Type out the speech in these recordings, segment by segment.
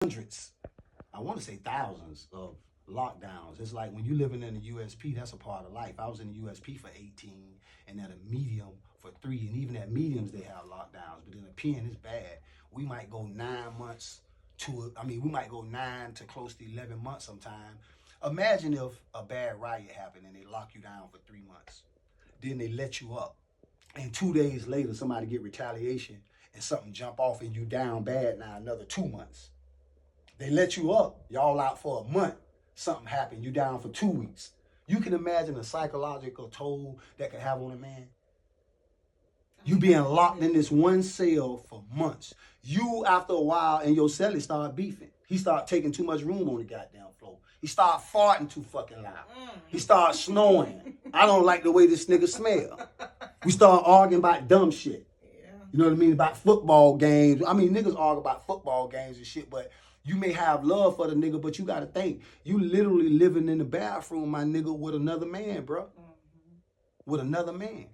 hundreds, I want to say thousands of lockdowns. It's like when you living in the USP, that's a part of life. I was in the USP for 18 and at a medium for 3. And even at mediums, they have lockdowns. But in a PN, it's bad. We might go 9 months we might go 9 to close to 11 months sometime. Imagine if a bad riot happened and they lock you down for 3 months. Then they let you up. And 2 days later, somebody get retaliation and something jump off and you down bad now another 2 months. They let you up, y'all out for a month. Something happened, you down for 2 weeks. You can imagine the psychological toll that could have on a man. You being locked in this one cell for months. You, after a while, in your cell, he start beefing. He start taking too much room on the goddamn floor. He start farting too fucking loud. He start snoring. I don't like the way this nigga smell. We start arguing about dumb shit. You know what I mean? About football games. I mean, niggas argue about football games and shit, but you may have love for the nigga, but you gotta think, you literally living in the bathroom, my nigga, with another man, bro. With another man.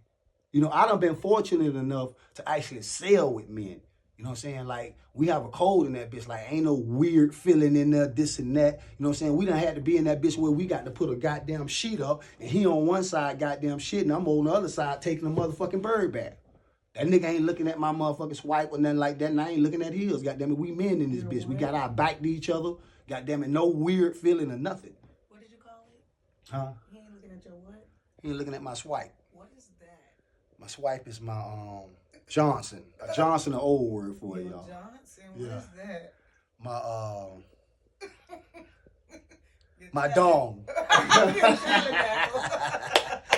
You know, I done been fortunate enough to actually sail with men. You know what I'm saying? Like, we have a code in that bitch. Like, ain't no weird feeling in there, this and that. You know what I'm saying? We done had to be in that bitch where we got to put a goddamn sheet up, and he on one side goddamn shit, and I'm on the other side taking the motherfucking bird back. That nigga ain't looking at my motherfucking swipe or nothing like that, and I ain't looking at his. Goddamn it, we men in this bitch. We got our back to each other. Goddamn it, no weird feeling or nothing. What did you call it? Huh? He ain't looking at your what? He ain't looking at my swipe. What is that? My swipe is my Johnson. Johnson, an old word for it, y'all. Johnson? What is that? My dong.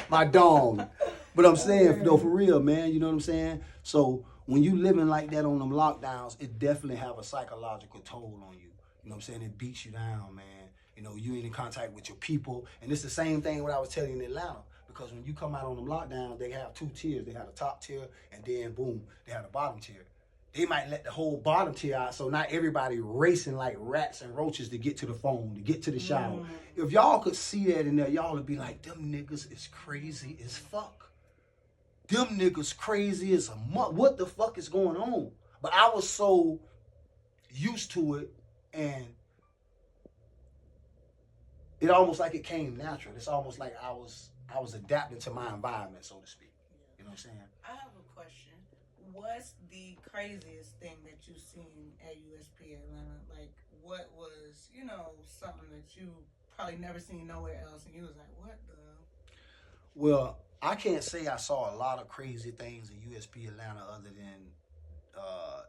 My dong. But I'm saying, though, for real, man, you know what I'm saying? So when you living like that on them lockdowns, it definitely have a psychological toll on you. You know what I'm saying? It beats you down, man. You know, you ain't in contact with your people. And it's the same thing what I was telling you in Atlanta. Because when you come out on them lockdowns, they have 2 tiers. They have a top tier, and then, boom, they have the bottom tier. They might let the whole bottom tier out, so not everybody racing like rats and roaches to get to the phone, to get to the shower. If y'all could see that in there, y'all would be like, them niggas is crazy as fuck. Them niggas crazy as a what the fuck is going on? But I was so used to it, and it almost like it came natural. It's almost like I was adapting to my environment, so to speak. You know what I'm saying? I have a question. What's the craziest thing that you've seen at USP Atlanta? Like, what was, something that you probably never seen nowhere else, and you was like, what the? Well, I can't say I saw a lot of crazy things in USP Atlanta other than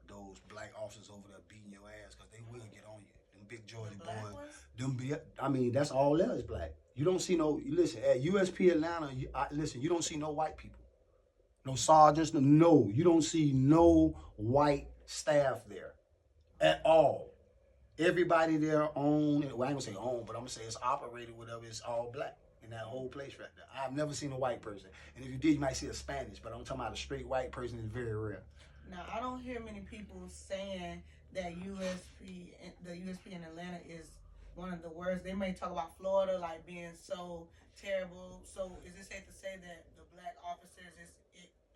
those black officers over there beating your ass, because they will get on you. Them big Georgia boys. That's all there is black. You don't see listen, at USP Atlanta, you don't see no white people. No sergeants, no. You don't see no white staff there at all. Everybody there well, I ain't gonna say own, but I'm gonna say it's operated, whatever, it's all black in that whole place right there. I've never seen a white person. And if you did, you might see a Spanish, but I'm talking about a straight white person is very rare. Now, I don't hear many people saying that the USP in Atlanta is one of the worst. They may talk about Florida like being so terrible. So is it safe to say that the black officers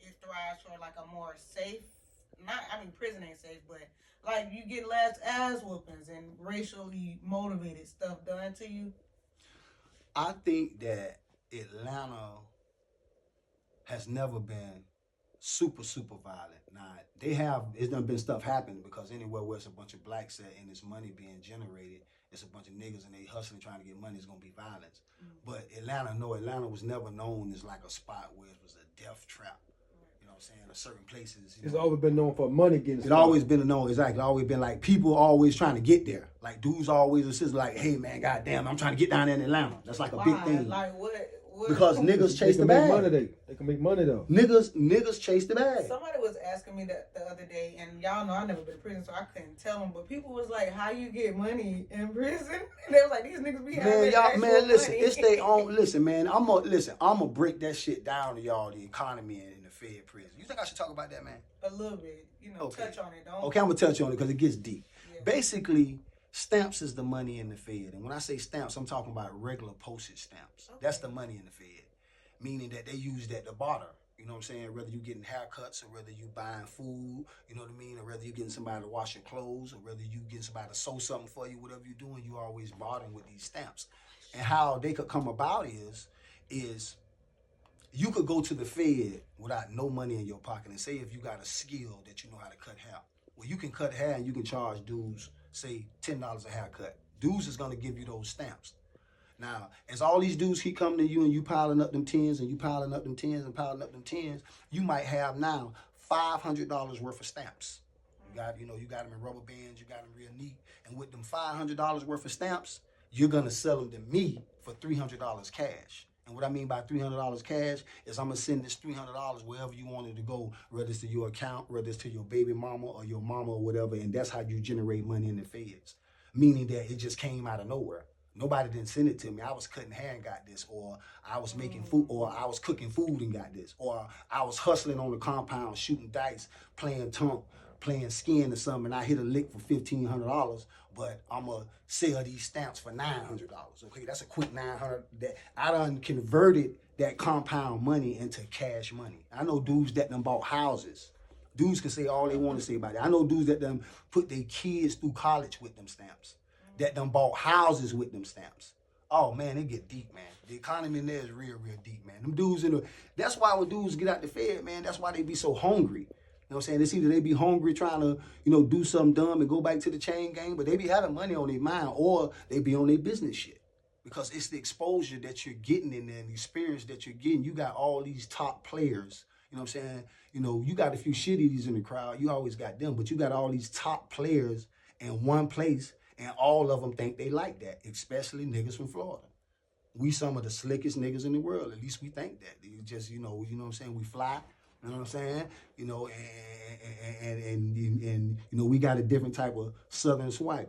it thrives for like a more safe, prison ain't safe, but like you get less ass whoopings and racially motivated stuff done to you? I think that Atlanta has never been super violent. Now, it's done been stuff happening, because anywhere where it's a bunch of blacks at and it's money being generated, it's a bunch of niggas and they hustling trying to get money, it's gonna be violence. But Atlanta was never known as like a spot where it was a death trap. You know what I'm saying? Or certain places. It's always been known for money getting started. Always been known, exactly. Always been like people always trying to get there. Like dudes always assist like, hey man, goddamn, I'm trying to get down there in Atlanta. That's like a big thing. Like what? Because niggas chase the bag. They can make money though. Niggas chase the bag. Somebody was asking me that the other day, and y'all know I never been to prison, so I couldn't tell them. But people was like, "How you get money in prison?" And they was like, "These niggas be having listen, money." It's they own. Listen, man, I'm gonna break that shit down to y'all. The economy in the Fed prison. You think I should talk about that, man? A little bit, okay. Touch on it. Don't. Okay, I'm gonna touch on it because it gets deep. Yeah. Basically, stamps is the money in the Fed, and when I say stamps, I'm talking about regular postage stamps. Okay. That's the money in the Fed. Meaning that they use that to barter. You know what I'm saying? Whether you getting haircuts or whether you buying food, you know what I mean? Or whether you getting somebody to wash your clothes or whether you getting somebody to sew something for you, whatever you're doing, you always bartering with these stamps. And how they could come about is you could go to the Fed without no money in your pocket and say if you got a skill that you know how to cut hair. Well, you can cut hair and you can charge dudes, say $10 a haircut. Dudes is gonna give you those stamps. Now, as all these dudes keep coming to you and you piling up them tens and you piling up them tens and piling up them tens, you might have now $500 worth of stamps. You got them in rubber bands, you got them real neat. And with them $500 worth of stamps, you're gonna sell them to me for $300 cash. And what I mean by $300 cash is I'm gonna send this $300 wherever you want it to go, whether it's to your account, whether it's to your baby mama or your mama or whatever, and that's how you generate money in the feds. Meaning that it just came out of nowhere. Nobody didn't send it to me. I was cutting hair and got this, or I was making food, or I was cooking food and got this, or I was hustling on the compound, shooting dice, playing tunk, playing skin or something, and I hit a lick for $1,500, but I'm gonna sell these stamps for $900. Okay, that's a quick $900. That I done converted that compound money into cash money. I know dudes that done bought houses. Dudes can say all they want to say about it. I know dudes that done put their kids through college with them stamps. That done bought houses with them stamps. Oh man, it get deep, man. The economy in there is real, real deep, man. Them dudes that's why when dudes get out the Fed, man, that's why they be so hungry. You know what I'm saying? It's either they be hungry trying to, do something dumb and go back to the chain gang, but they be having money on their mind, or they be on their business shit. Because it's the exposure that you're getting in there and the experience that you're getting. You got all these top players, you know what I'm saying? You got a few shitties in the crowd, you always got them, but you got all these top players in one place. And all of them think they like that, especially niggas from Florida. We some of the slickest niggas in the world. At least we think that. You just, you know what I'm saying? We fly. You know what I'm saying? And we got a different type of Southern swagger.